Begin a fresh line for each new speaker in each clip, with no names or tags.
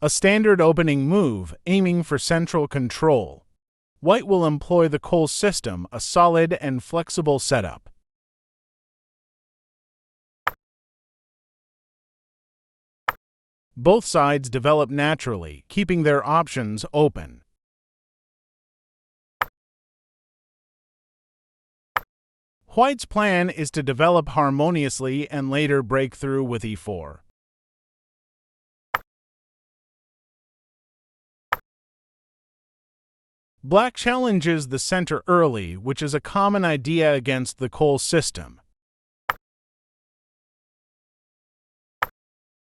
A standard opening move, aiming for central control. White will employ the Colle system, a solid and flexible setup. Both sides develop naturally, keeping their options open. White's plan is to develop harmoniously and later break through with e4. Black challenges the center early, which is a common idea against the Colle system.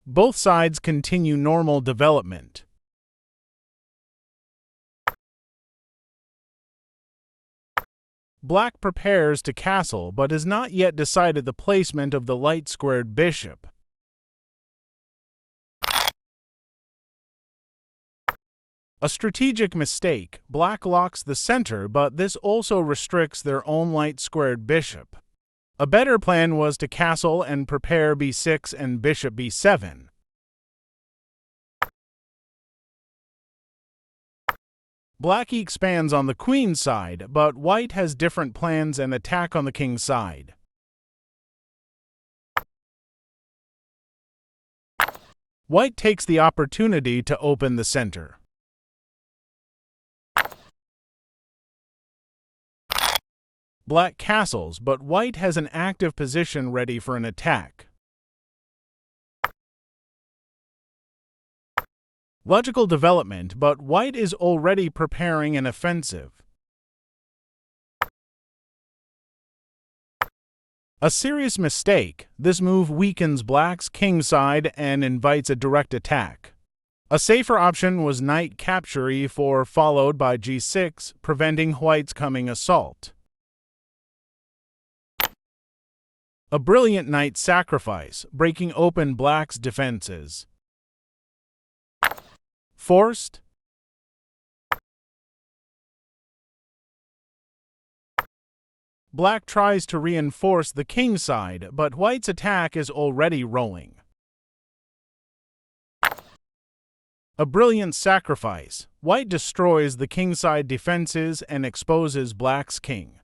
Both sides continue normal development. Black prepares to castle but has not yet decided the placement of the light-squared bishop. A strategic mistake. Black locks the center, but this also restricts their own light-squared bishop. A better plan was to castle and prepare b6 and bishop b7. Black expands on the queen side, but white has different plans and attack on the king side. White takes the opportunity to open the center. Black castles, but white has an active position ready for an attack. Logical development, but white is already preparing an offensive. A serious mistake. This move weakens black's king side and invites a direct attack. A safer option was knight capture e4 followed by g6, preventing white's coming assault. A brilliant knight sacrifice, breaking open black's defenses. Forced. Black tries to reinforce the king side, but white's attack is already rolling. A brilliant sacrifice. White destroys the kingside defenses and exposes black's king.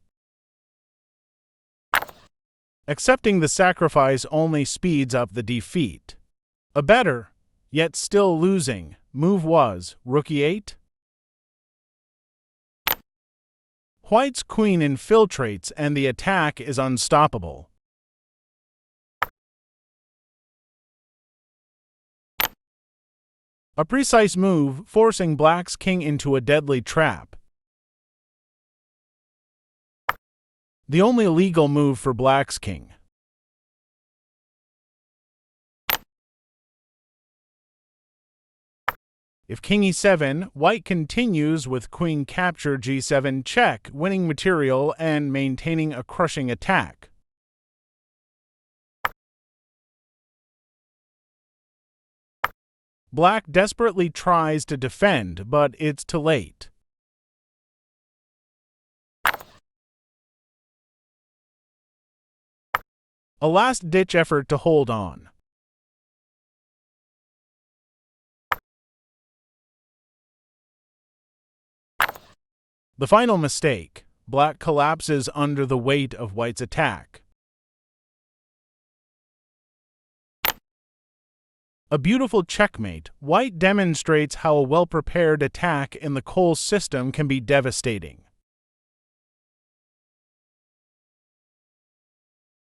Accepting the sacrifice only speeds up the defeat. A better, yet still losing, move was rook e8. White's queen infiltrates and the attack is unstoppable. A precise move, forcing black's king into a deadly trap. The only legal move for black's king. If king e7, white continues with queen capture g7 check, winning material and maintaining a crushing attack. Black desperately tries to defend, but it's too late. A last-ditch effort to hold on. The final mistake. Black collapses under the weight of white's attack. A beautiful checkmate. White demonstrates how a well-prepared attack in the Colle system can be devastating.